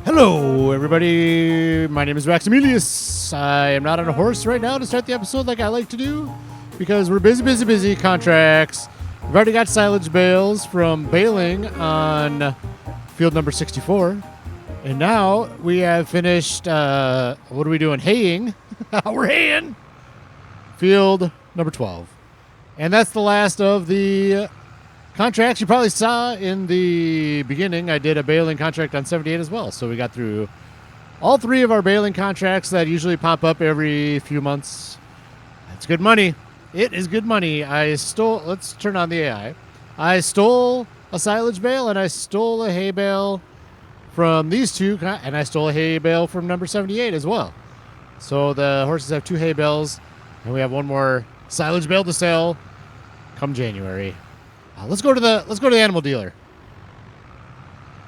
Hello, everybody. My name is Maximilius. I am not on a horse right now to start the episode like I like to do because we're busy. Contracts. We've already got silage bales from Baling on field number 64. And now we have finished, what are we doing? Haying. We're haying. Field number 12. And that's the last of the contracts. You probably saw in the beginning, I did a baling contract on 78 as well. So we got through all three of our baling contracts that usually pop up every few months. That's good money. It is good money. Let's turn on the AI. I stole a silage bale and I stole a hay bale from these two, and I stole a hay bale from number 78 as well. So the horses have two hay bales, and we have one more silage bale to sell come January. Let's go to the animal dealer.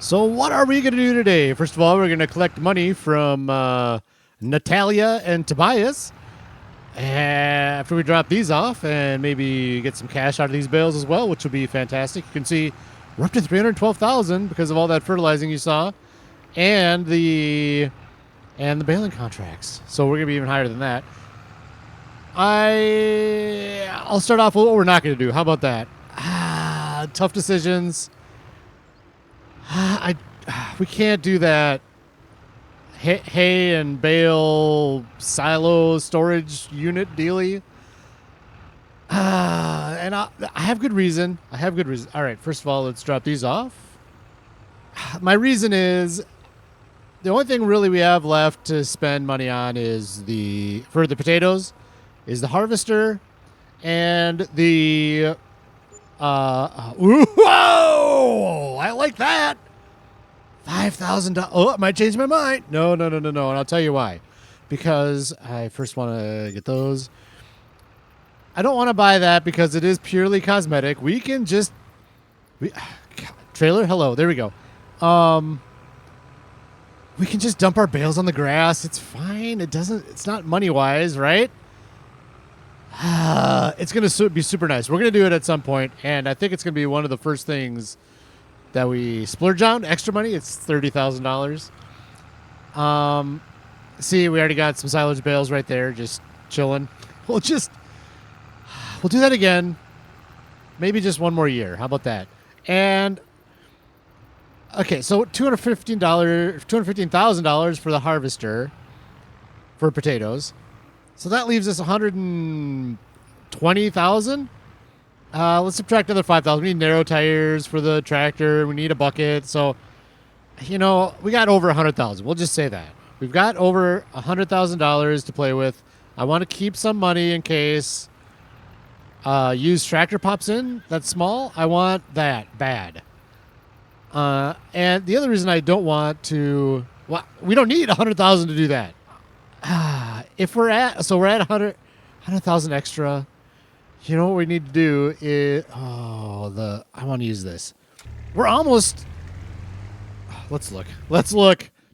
So what are we going to do today? First of all, we're going to collect money from Natalia and Tobias. After we drop these off and maybe get some cash out of these bales as well, which will be fantastic. You can see we're up to 312,000 because of all that fertilizing you saw and the baling contracts. So we're going to be even higher than that. I'll start off with what we're not going to do. How about that? Tough decisions. We can't do that hay and bale silo storage unit dealy. And I have good reason. All right, first of all, let's drop these off. My reason is the only thing really we have left to spend money on is for the potatoes is the harvester and the whoa! I like that. $5,000. Oh, I might change my mind. No. And I'll tell you why. Because I first want to get those. I don't want to buy that because it is purely cosmetic. We can just... trailer? Hello. There we go. We can just dump our bales on the grass. It's fine. It's not money-wise, right? It's going to be super nice. We're going to do it at some point, and I think it's going to be one of the first things that we splurge on. Extra money, it's $30,000. See, we already got some silage bales right there, just chilling. We'll do that again. Maybe just one more year. How about that? And okay, so $215,000 for the harvester for potatoes. So that leaves us $120,000. Let's subtract another $5,000. We need narrow tires for the tractor. We need a bucket. So, we got over $100,000. We'll just say that. We've got over $100,000 to play with. I want to keep some money in case used tractor pops in. That's small. I want that bad. And the other reason I don't want to... Well, we don't need $100,000 to do that. If we're at 100,000 extra, what we need to do is, I want to use this. We're almost, let's look.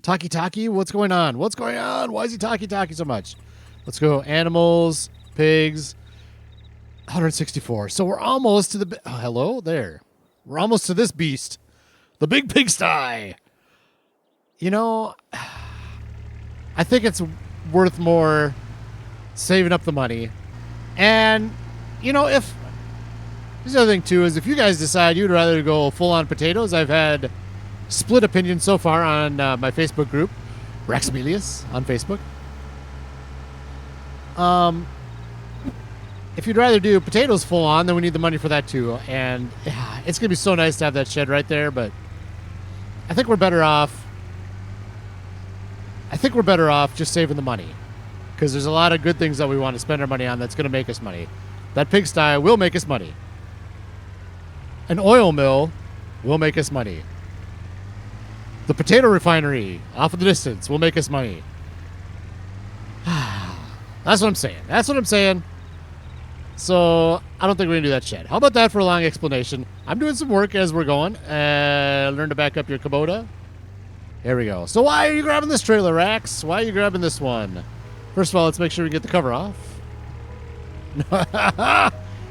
Taki, what's going on? Why is he Taki so much? Let's go animals, pigs, 164. So we're almost to the, hello there. We're almost to this beast, the big pigsty. I think it's worth more saving up the money. And, if the other thing too is if you guys decide you'd rather go full on potatoes, I've had split opinion so far on my Facebook group, Raximilius on Facebook. If you'd rather do potatoes full on, then we need the money for that too. And yeah, it's going to be so nice to have that shed right there, but I think we're better off. I think we're better off just saving the money, because there's a lot of good things that we want to spend our money on that's going to make us money. That pigsty will make us money. An oil mill will make us money. The potato refinery off in the distance will make us money. That's what I'm saying. That's what I'm saying. So I don't think we're going to do that shed. How about that for a long explanation? I'm doing some work as we're going. Learn to back up your Kubota. There we go. So why are you grabbing this trailer, Rax? Why are you grabbing this one? First of all, let's make sure we get the cover off.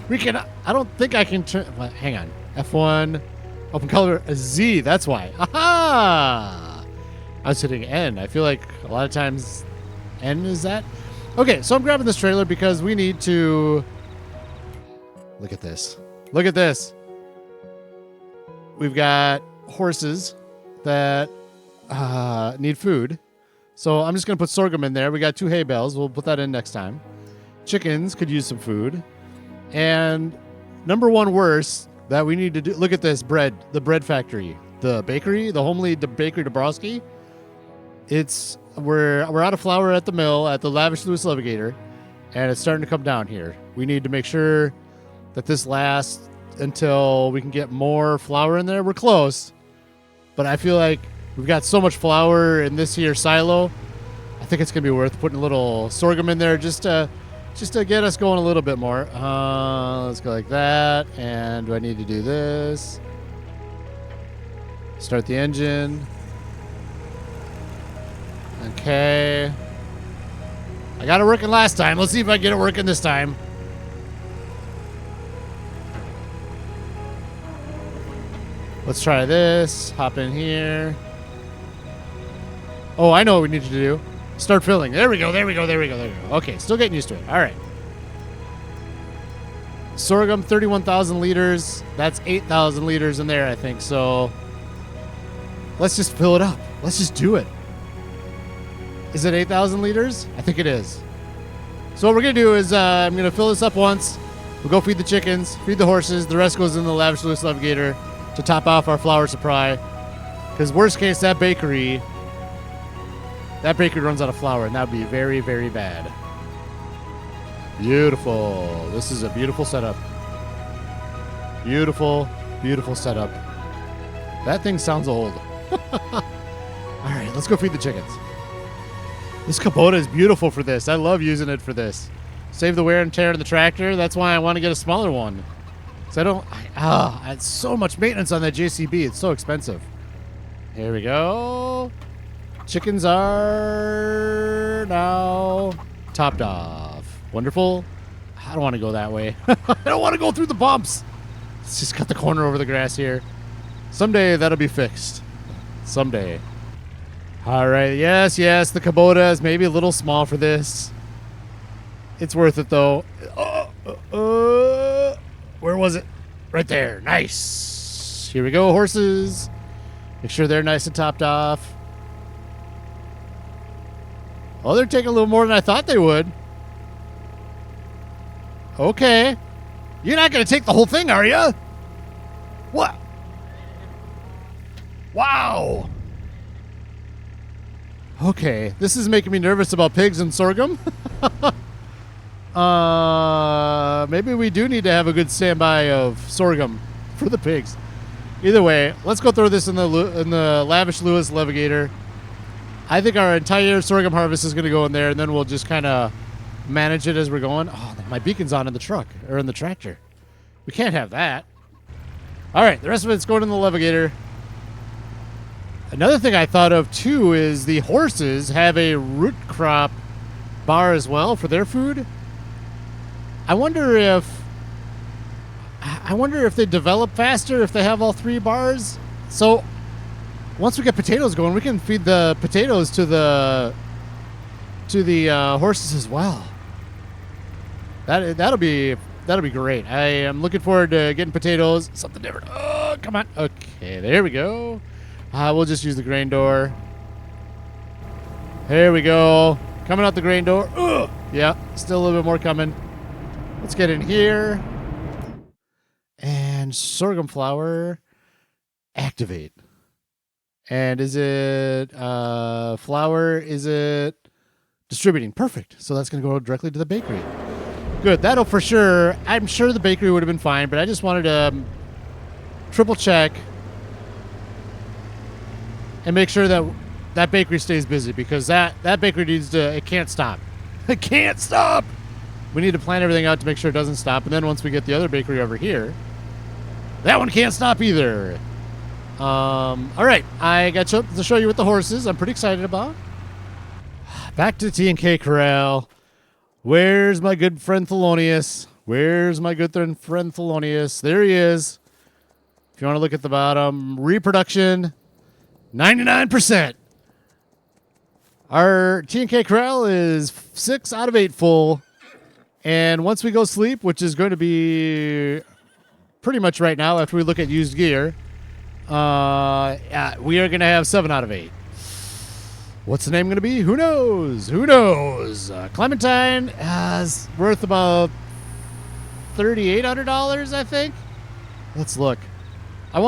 We can. I don't think I can turn. Well, hang on. F1. Open color. Z. That's why. Aha! I was hitting N. I feel like a lot of times N is that. Okay, so I'm grabbing this trailer because we need to. Look at this. Look at this. We've got horses that need food. So I'm just going to put sorghum in there. We got 2 hay bales. We'll put that in next time. Chickens could use some food. And number one worst that we need to do. Look at this bread. The bread factory. The bakery. The homely bakery Dabrowski. We're out of flour at the mill at the Lavish Lewis Levigator. And it's starting to come down here. We need to make sure that this lasts until we can get more flour in there. We're close. But I feel like we've got so much flour in this here silo. I think it's going to be worth putting a little sorghum in there just to get us going a little bit more. Let's go like that. And do I need to do this? Start the engine. Okay. I got it working last time. Let's see if I get it working this time. Let's try this. Hop in here. Oh, I know what we need to do. Start filling. There we go. There we go. There we go. There we go. Okay, still getting used to it. All right. Sorghum, 31,000 liters. That's 8,000 liters in there, I think. So let's just fill it up. Let's just do it. Is it 8,000 liters? I think it is. So what we're going to do is I'm going to fill this up once. We'll go feed the chickens, feed the horses. The rest goes in the Lavish Lewis Levigator to top off our flour supply. Because worst case, that bakery runs out of flour, and that would be very, very bad. Beautiful. This is a beautiful setup. Beautiful, beautiful setup. That thing sounds old. All right, let's go feed the chickens. This Kubota is beautiful for this. I love using it for this. Save the wear and tear of the tractor. That's why I want to get a smaller one. So it's so much maintenance on that JCB. It's so expensive. Here we go. Chickens are now topped off. Wonderful. I don't want to go that way. I don't want to go through the bumps. Let's just cut the corner over the grass here. Someday that'll be fixed. Someday. All right. Yes, the Kubota is maybe a little small for this. It's worth it, though. Where was it? Right there. Nice. Here we go, horses. Make sure they're nice and topped off. Oh, they're taking a little more than I thought they would. Okay. You're not going to take the whole thing, are you? What? Wow. Okay. This is making me nervous about pigs and sorghum. Maybe we do need to have a good standby of sorghum for the pigs. Either way, let's go throw this in the Lavish Lewis Levigator. I think our entire sorghum harvest is going to go in there, and then we'll just kind of manage it as we're going. Oh, my beacon's on in the truck, or in the tractor. We can't have that. All right, the rest of it's going in the Levigator. Another thing I thought of, too, is the horses have a root crop bar as well for their food. I wonder if they develop faster if they have all 3 bars. So once we get potatoes going, we can feed the potatoes to the horses as well. That'll be great. I am looking forward to getting potatoes. Something different. Oh, come on. Okay, there we go. We'll just use the grain door. Here we go. Coming out the grain door. Ugh. Yeah, still a little bit more coming. Let's get in here. And sorghum flour. Activate. And is it flour? Is it distributing? Perfect. So that's going to go directly to the bakery. Good. That'll for sure. I'm sure the bakery would have been fine, but I just wanted to triple check and make sure that that bakery stays busy, because that bakery needs to, it can't stop. It can't stop. We need to plan everything out to make sure it doesn't stop. And then once we get the other bakery over here, that one can't stop either. All right. I got to show you with the horses. I'm pretty excited about. Back to the T&K Corral. Where's my good friend Thelonious? Where's my good friend Thelonious? There he is. If you want to look at the bottom, reproduction, 99%. Our T&K Corral is 6 out of 8 full. And once we go sleep, which is going to be pretty much right now after we look at used gear, we are going to have 7 out of 8. What's the name going to be? Who knows? Who knows? Clementine is worth about $3,800, I think. Let's look. I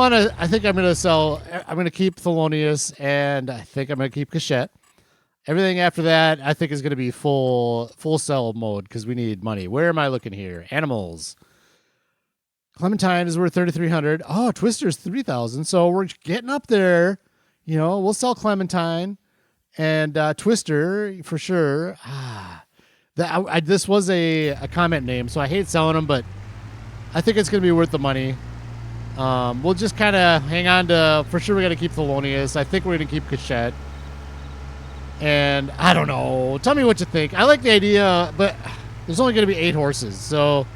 think I'm going to keep Thelonious, and I think I'm going to keep Cachette. Everything after that, I think, is going to be full sell mode because we need money. Where am I looking here? Animals. Clementine is worth $3,300. Oh, Twister's $3,000. So we're getting up there. You know, we'll sell Clementine and Twister for sure. This was a comment name, so I hate selling them, but I think it's going to be worth the money. We'll just kind of hang on to, for sure, we got to keep Thelonious. I think we're going to keep Cachette. And I don't know. Tell me what you think. I like the idea, but there's only going to be 8 horses. So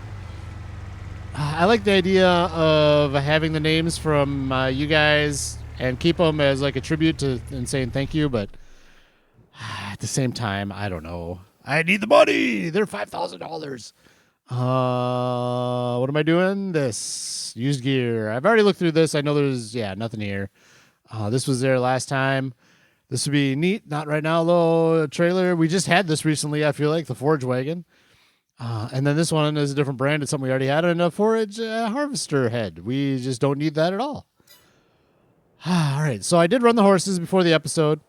I like the idea of having the names from you guys and keep them as like a tribute to and saying thank you. But at the same time, I don't know. I need the money. They're $5,000. What am I doing? This used gear. I've already looked through this. I know there's nothing here. This was there last time. This would be neat. Not right now, though. Trailer. We just had this recently, I feel like, the forage wagon. And then this one is a different brand. It's something we already had, and a forage harvester head. We just don't need that at all. All right. So I did run the horses before the episode.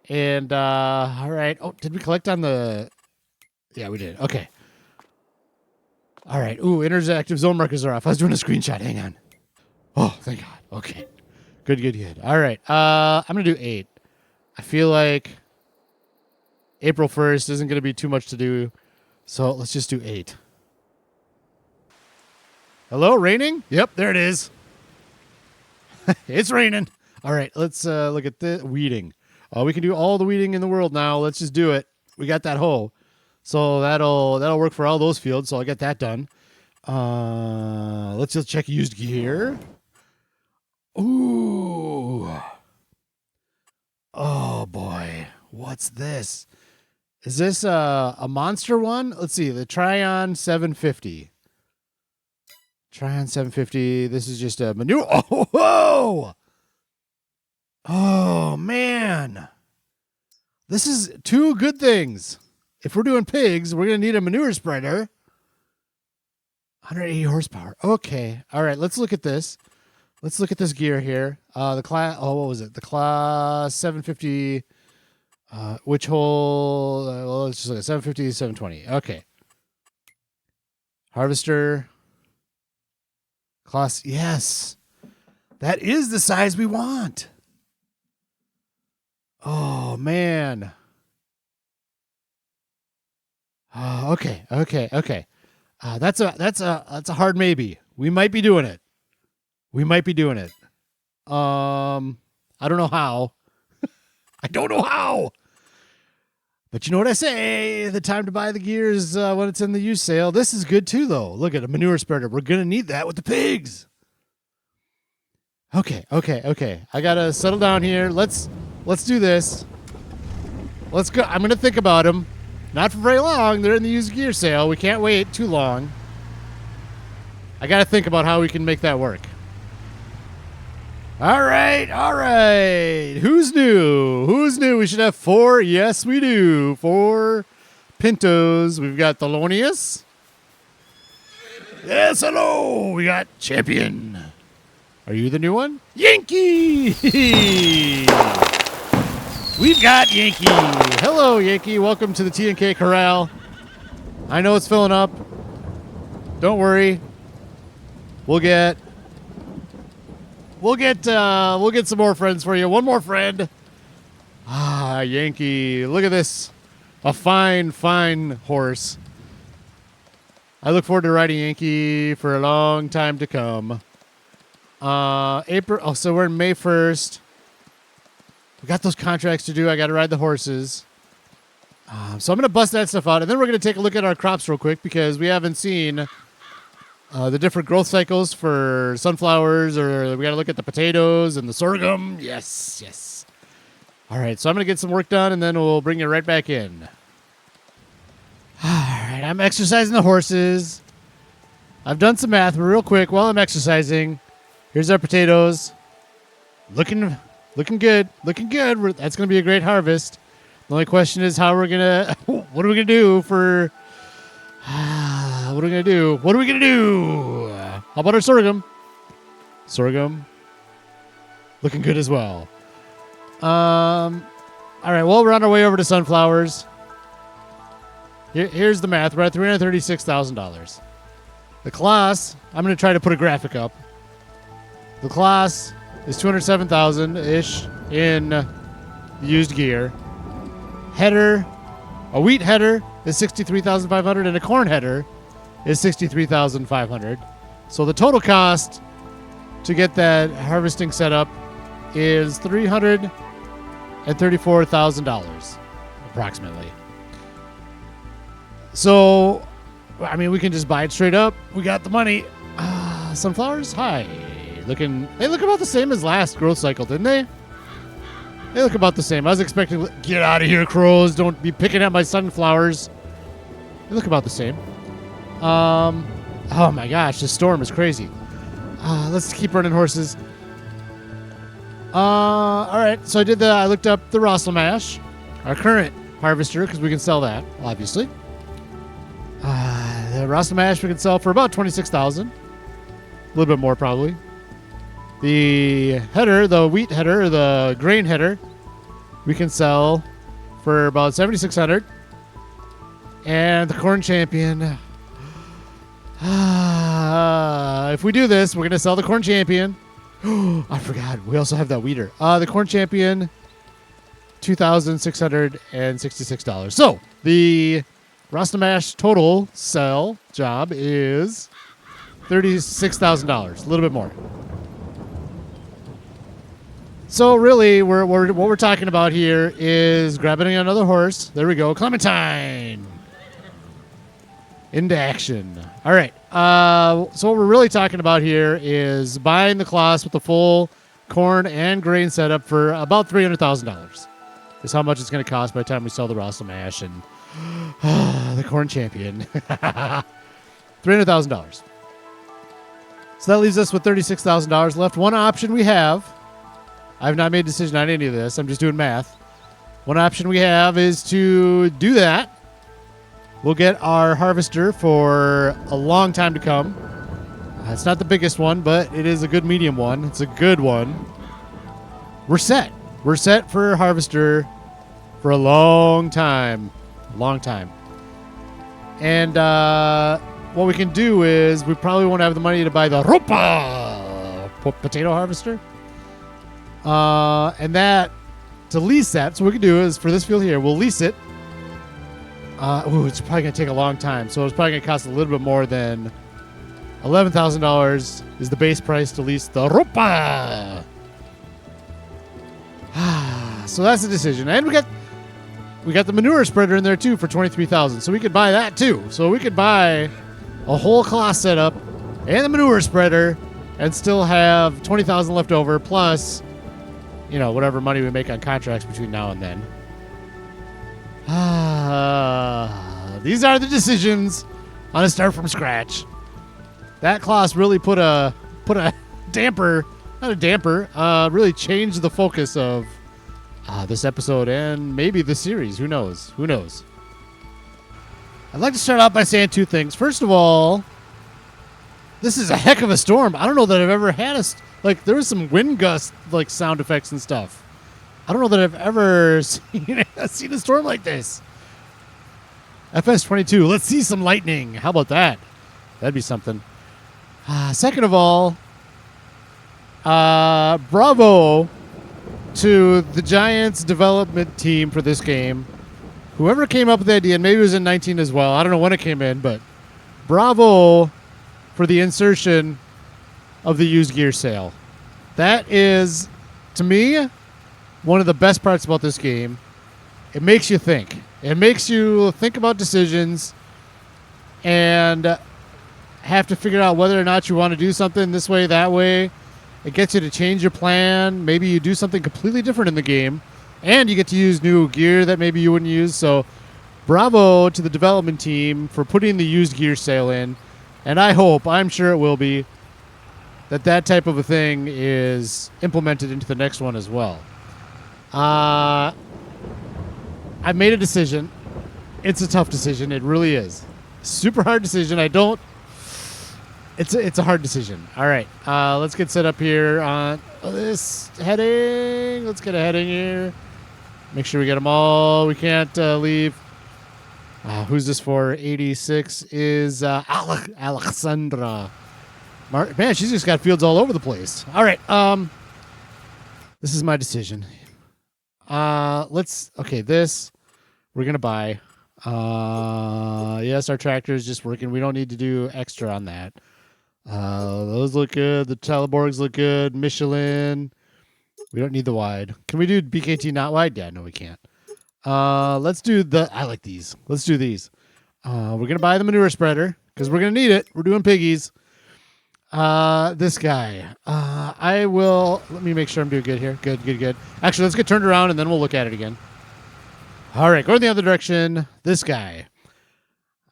And, all right. Oh, did we collect on the... Yeah, we did. Okay. All right. Ooh, interactive zone markers are off. I was doing a screenshot. Hang on. Oh, thank God. Okay. Good. All right. I'm going to do 8. I feel like April 1st isn't going to be too much to do, so let's just do 8. Hello, raining? Yep, there it is. It's raining. All right, let's look at the weeding. We can do all the weeding in the world now. Let's just do it. We got that hoe, so that'll work for all those fields. So I'll get that done. Let's just check used gear. Ooh. Oh, boy. What's this? Is this a monster one? Let's see. The Tryon 750. Tryon 750. This is just a manure. Oh, whoa! Oh, man. This is 2 good things. If we're doing pigs, we're going to need a manure spreader. 180 horsepower. Okay. All right. Let's look at this. Let's look at this gear here. The class. Oh, what was it? The class 750. Which hole? Well, let's just look at 750, 720. Okay. Harvester. Class. Yes. That is the size we want. Oh, man. Okay. That's a hard maybe. We might be doing it. I don't know how. I don't know how. But you know what I say? The time to buy the gear is when it's in the used sale. This is good too, though. Look at a manure spreader. We're going to need that with the pigs. Okay. I got to settle down here. Let's do this. Let's go. I'm going to think about them. Not for very long. They're in the used gear sale. We can't wait too long. I got to think about how we can make that work. All right, all right. Who's new? Who's new? We should have 4. Yes, we do. 4 Pintos. We've got Thelonious. Yes, hello. We got Champion. Are you the new one? Yankee. We've got Yankee. Hello, Yankee. Welcome to the T&K Corral. I know it's filling up. Don't worry. We'll get some more friends for you. One more friend. Ah, Yankee. Look at this. A fine, fine horse. I look forward to riding Yankee for a long time to come. April. Oh, so we're in May 1st. We got those contracts to do. I got to ride the horses. So I'm going to bust that stuff out. And then we're going to take a look at our crops real quick because we haven't seen the different growth cycles for sunflowers, or we got to look at the potatoes and the sorghum. Yes, yes. All right, so I'm going to get some work done, and then we'll bring you right back in. All right, I'm exercising the horses. I've done some math, but real quick, while I'm exercising, here's our potatoes. Looking good, looking good. That's going to be a great harvest. The only question is how we're going to, what are we going to do for... What are we going to do? What are we going to do? How about our sorghum? Sorghum. Looking good as well. All right, well, we're on our way over to sunflowers. Here's the math. We're at $336,000. The class, I'm going to try to put a graphic up. The class is $207,000-ish in used gear. Header, a wheat header is $63,500, and a corn header is $63,500. So the total cost to get that harvesting set up is $334,000 approximately. So, I mean, we can just buy it straight up. We got the money. Sunflowers, hi. They look about the same as last growth cycle, didn't they? They look about the same. I was expecting, get out of here, crows. Don't be picking at my sunflowers. They look about the same. Oh my gosh, this storm is crazy. Let's keep running horses. All right, so I looked up the Rosselmash, our current harvester, because we can sell that, obviously. The Rosselmash we can sell for about $26,000. A little bit more, probably. The header, the wheat header, or the grain header, we can sell for about $7,600. And the corn champion. If we do this, we're going to sell the corn champion. I forgot. We also have that weeder. The corn champion, $2,666. So the Rosselmash total sell job is $36,000. A little bit more. So really, what we're talking about here is grabbing another horse. There we go. Clementine. Into action. All right. So what we're really talking about here is buying the class with the full corn and grain setup for about $300,000. Is how much it's going to cost by the time we sell the Rosselmash and the corn champion. $300,000. So that leaves us with $36,000 left. One option we have, I have not made a decision on any of this. I'm just doing math. One option we have is to do that. We'll get our harvester for a long time to come. It's not the biggest one, but it is a good medium one. It's a good one. We're set. We're set for harvester for a long time. Long time. And what we can do is we probably won't have the money to buy the Ropa potato harvester. And that, to lease that, so what we can do is for this field here, we'll lease it. It's probably going to take a long time. So it's probably going to cost a little bit more than $11,000 is the base price to lease the Ropa. So that's the decision. And we got the manure spreader in there too for $23,000. So we could buy that too. So we could buy a whole class setup and the manure spreader and still have $20,000 left over plus, whatever money we make on contracts between now and then. These are the decisions on a start from scratch. That class really put a damper not a damper, really change the focus of this episode and maybe the series. Who knows? Who knows? I'd like to start out by saying two things. First of all, this is a heck of a storm. I don't know that I've ever had there was some wind gust sound effects and stuff. I don't know that I've ever seen a storm like this. FS22, let's see some lightning. How about that? That'd be something. Second of all, bravo to the Giants development team for this game. Whoever came up with the idea, and maybe it was in 19 as well. I don't know when it came in, but bravo for the insertion of the used gear sale. That is, to me, one of the best parts about this game. It makes you think. It makes you think about decisions and have to figure out whether or not you want to do something this way, that way. It gets you to change your plan. Maybe you do something completely different in the game, and you get to use new gear that maybe you wouldn't use. So bravo to the development team for putting the used gear sale in. And I'm sure it will be, that type of a thing is implemented into the next one as well. I've made a decision. It's a tough decision. It really is. Super hard decision. It's a hard decision. All right. Let's get set up here on this heading. Let's get a heading here. Make sure we get them all. We can't leave. Who's this for? 86 is Alexandra. Man, she's just got fields all over the place. All right. This is my decision. This we're going to buy. Yes, our tractor is just working. We don't need to do extra on that. Those look good. The Teleborgs look good. Michelin. We don't need the wide. Can we do BKT not wide? Yeah, no, we can't. Let's do I like these. Let's do these. We're going to buy the manure spreader because we're going to need it. We're doing piggies. This guy. Let me make sure I'm doing good here. Good. Actually, let's get turned around and then we'll look at it again. All right, go in the other direction. This guy.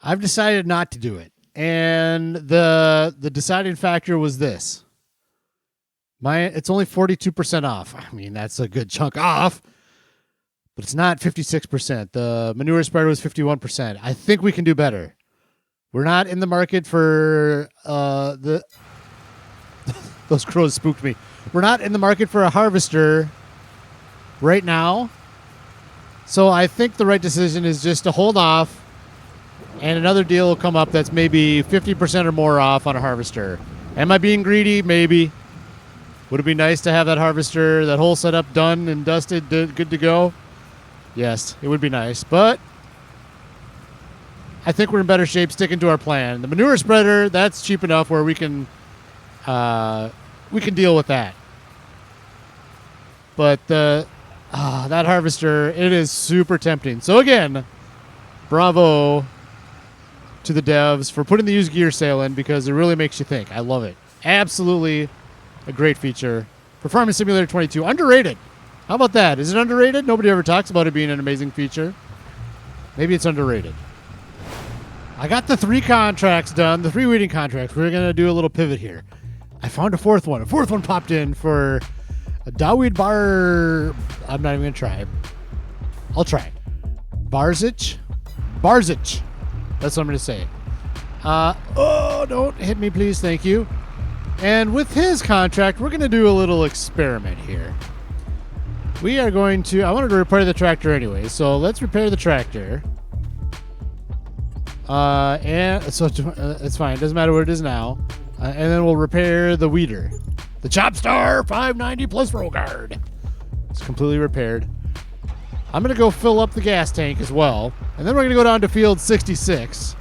I've decided not to do it. And the deciding factor was this. It's only 42% off. I mean, that's a good chunk off. But it's not 56%. The manure spreader was 51%. I think we can do better. We're not in the market for those crows spooked me. We're not in the market for a harvester right now. So I think the right decision is just to hold off, and another deal will come up that's maybe 50% or more off on a harvester. Am I being greedy? Maybe. Would it be nice to have that harvester, that whole setup done and dusted, good to go? Yes, it would be nice. But I think we're in better shape sticking to our plan. The manure spreader, that's cheap enough where we can deal with that. But that harvester, it is super tempting. So again, bravo to the devs for putting the used gear sale in because it really makes you think. I love it. Absolutely a great feature. For Farming Simulator 22, underrated. How about that? Is it underrated? Nobody ever talks about it being an amazing feature. Maybe it's underrated. I got the 3 contracts done, the 3 weeding contracts. We're going to do a little pivot here. I found a fourth one. A fourth one popped in for a Dawid Bar. I'm not even going to try. I'll try. Barzic. That's what I'm going to say. Don't hit me, please. Thank you. And with his contract, we're going to do a little experiment here. We are going to... I wanted to repair the tractor anyway, so let's repair the tractor. It's fine. It doesn't matter what it is now. And then we'll repair the weeder. The Chopstar 590 plus roll guard. It's completely repaired. I'm going to go fill up the gas tank as well. And then we're going to go down to field 66.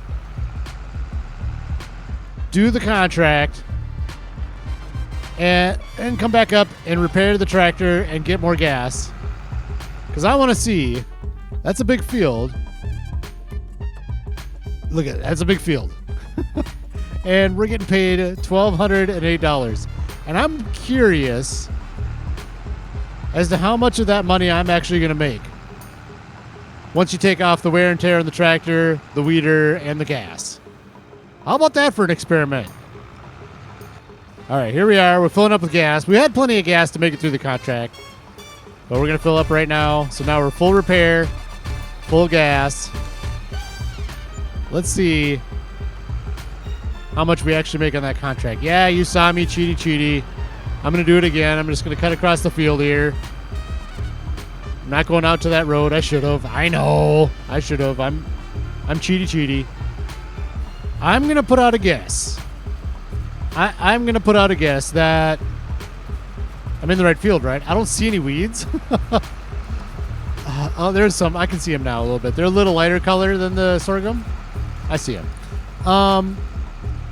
Do the contract. And come back up and repair the tractor and get more gas. Because I want to see. That's a big field. Look at it. That's a big field. And we're getting paid $1,208. And I'm curious as to how much of that money I'm actually going to make. Once you take off the wear and tear on the tractor, the weeder, and the gas. How about that for an experiment? All right, here we are. We're filling up with gas. We had plenty of gas to make it through the contract, but we're going to fill up right now. So now we're full repair, full gas. Let's see how much we actually make on that contract. Yeah, you saw me, cheaty. I'm going to do it again. I'm just going to cut across the field here. I'm not going out to that road. I should have. I know. I should have. I'm cheaty. I'm going to put out a guess. I'm going to put out a guess that I'm in the right field, right? I don't see any weeds. Oh, there's some. I can see them now a little bit. They're a little lighter color than the sorghum. I see them. I'm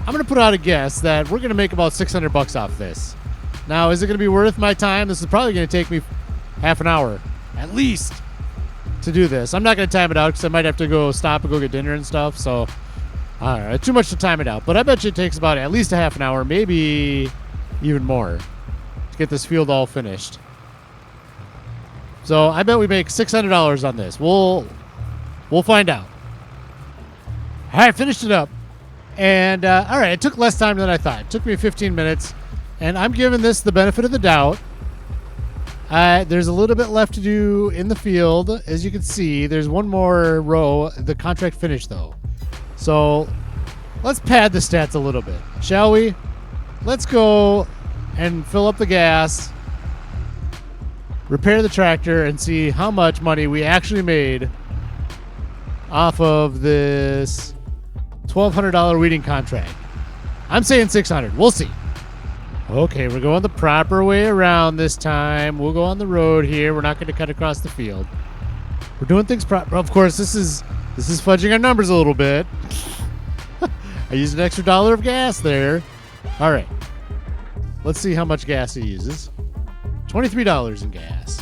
going to put out a guess that we're going to make about $600 off this. Now, is it going to be worth my time? This is probably going to take me half an hour, at least, to do this. I'm not going to time it out because I might have to go stop and go get dinner and stuff. So, all right, too much to time it out. But I bet you it takes about at least a half an hour, maybe even more, to get this field all finished. So I bet we make $600 on this. We'll find out. All right, finished it up. And, all right, it took less time than I thought. It took me 15 minutes. And I'm giving this the benefit of the doubt. There's a little bit left to do in the field. As you can see, there's one more row. The contract finished, though. So let's pad the stats a little bit, shall we? Let's go and fill up the gas, repair the tractor, and see how much money we actually made off of this $1,200 weeding contract. I'm saying $600. We'll see. Okay, we're going the proper way around this time. We'll go on the road here. We're not going to cut across the field. We're doing things proper. Of course, this is fudging our numbers a little bit. I used an extra $1 of gas there. All right. Let's see how much gas he uses. $23 in gas.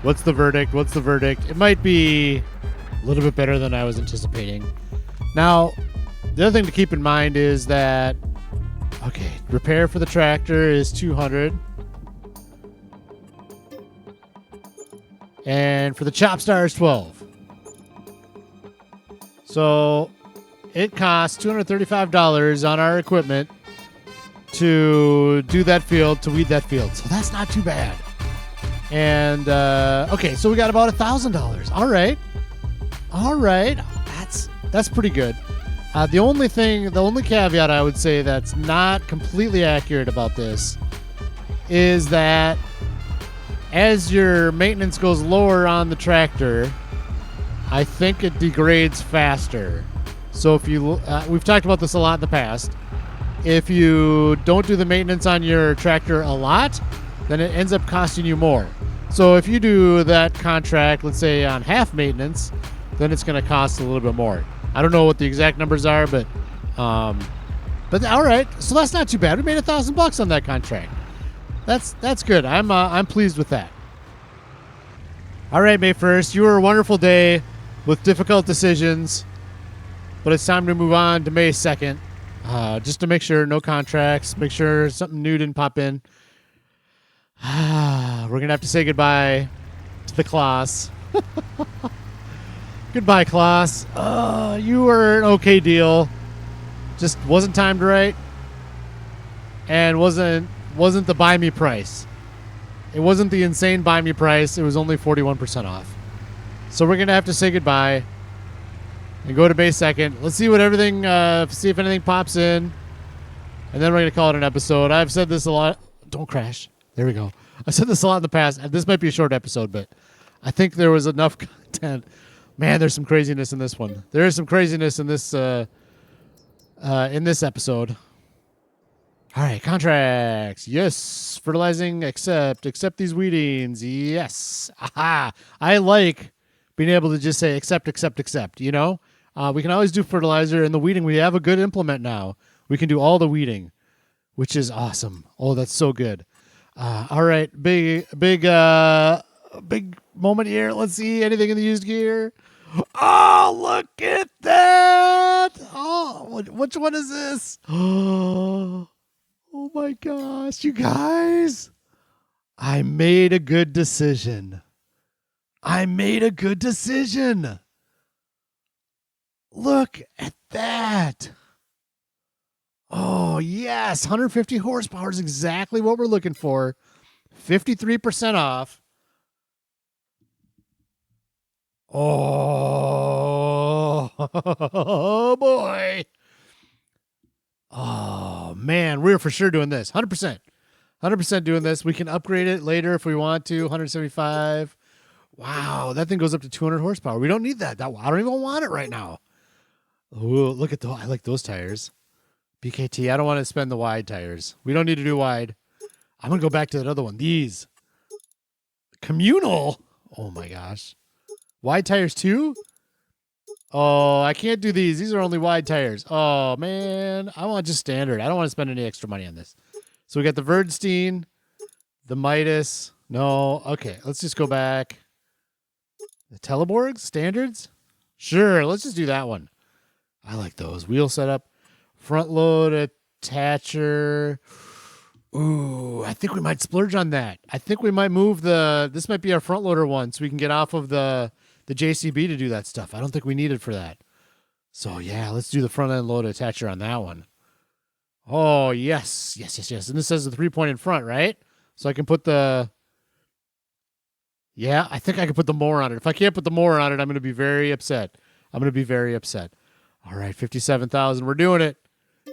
What's the verdict? It might be a little bit better than I was anticipating. Now, the other thing to keep in mind is that, okay, repair for the tractor is $200. And for the chop star is $12. So it costs $235 on our equipment to do that field, to weed that field. So that's not too bad. And, okay, so we got about $1,000. All right. That's pretty good. The only caveat I would say that's not completely accurate about this is that as your maintenance goes lower on the tractor, I think it degrades faster. So if you, we've talked about this a lot in the past. If you don't do the maintenance on your tractor a lot, then it ends up costing you more. So if you do that contract, let's say on half maintenance, then it's going to cost a little bit more. I don't know what the exact numbers are, but all right. So that's not too bad. We made $1,000 on that contract. That's good. I'm pleased with that. All right, May 1st, you were a wonderful day with difficult decisions, but it's time to move on to May 2nd. Just to make sure no contracts, make sure something new didn't pop in. We're going to have to say goodbye to the class. Goodbye, class. You were an okay deal. Just wasn't timed right. And wasn't the buy me price. It wasn't the insane buy me price. It was only 41% off. So we're going to have to say goodbye and go to May 2nd. Let's see see if anything pops in. And then we're going to call it an episode. I've said this a lot. Don't crash. There we go. I've said this a lot in the past. This might be a short episode, but I think there was enough content. Man, there's some craziness in this one. There is some craziness in this episode. All right, contracts. Yes. Fertilizing, accept these weedings. Yes. Aha. I like being able to just say accept, you know? We can always do fertilizer and the weeding. We have a good implement now. We can do all the weeding, which is awesome. Oh, that's so good. All right, big moment here. Let's see anything in the used gear. Oh, look at that. Oh, which one is this? Oh my gosh, you guys. I made a good decision. Look at that. Oh, yes. 150 horsepower is exactly what we're looking for. 53% off. Oh, boy. Oh, man. We're for sure doing this. 100%. 100% doing this. We can upgrade it later if we want to. 175. Wow. That thing goes up to 200 horsepower. We don't need that. I don't even want it right now. Ooh, look at those. I like those tires. BKT. I don't want to spend the wide tires. We don't need to do wide. I'm going to go back to that other one. These. Communal. Oh, my gosh. Wide tires too? Oh, I can't do these. These are only wide tires. Oh, man. I want just standard. I don't want to spend any extra money on this. So we got the Verdstein, the Midas. No. Okay, let's just go back. The Teleborgs? Standards? Sure, let's just do that one. I like those. Wheel setup. Front load attacher. Ooh, I think we might splurge on that. I think we might move this might be our front loader one so we can get off of the JCB to do that stuff. I don't think we need it for that. So yeah, let's do the front end load attacher on that one. Oh, yes. Yes, yes, yes. And this has the 3-point in front, right? So I can put yeah, I think I can put the more on it. If I can't put the more on it, I'm going to be very upset. I'm going to be very upset. All right, 57,000. We're doing it.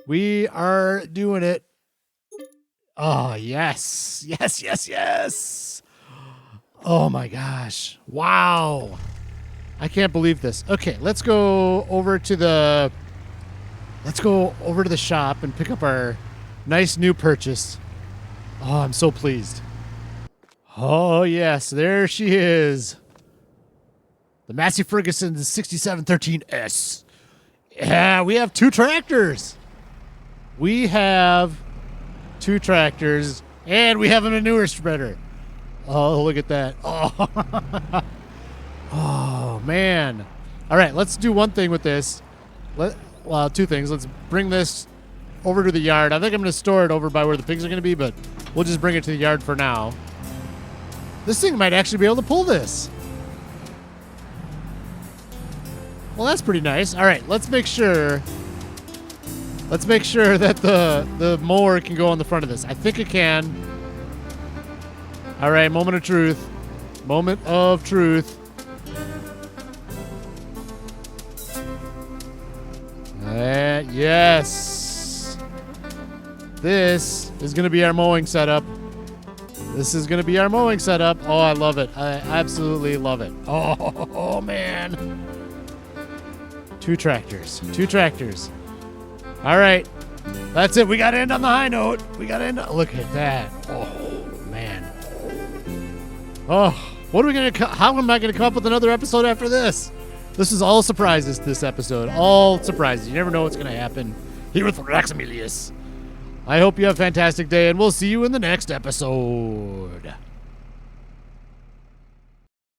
We are doing it. Oh, yes. Yes, yes, yes. Oh, my gosh. Wow. I can't believe this. Okay, let's go over to the shop and pick up our nice new purchase. Oh, I'm so pleased. Oh, yes, there she is. The Massey Ferguson 6713S. Yeah, we have 2 tractors. We have 2 tractors, and we have a manure spreader. Oh, look at that. Oh, oh man. All right, let's do one thing with this. Well, 2 things. Let's bring this over to the yard. I think I'm going to store it over by where the pigs are going to be, but we'll just bring it to the yard for now. This thing might actually be able to pull this. Well, that's pretty nice. All right, let's make sure that the mower can go on the front of this. I think it can. All right, moment of truth. Moment of truth. Yes. This is going to be our mowing setup. This is going to be our mowing setup. Oh, I love it. I absolutely love it. Oh, man. 2 tractors. 2 tractors. All right. That's it. We got to end on the high note. We got to end. Look at that. Oh, man. Oh, what are we going to... How am I going to come up with another episode after this? This is all surprises, this episode. All surprises. You never know what's going to happen here with Maximilius. I hope you have a fantastic day, and we'll see you in the next episode.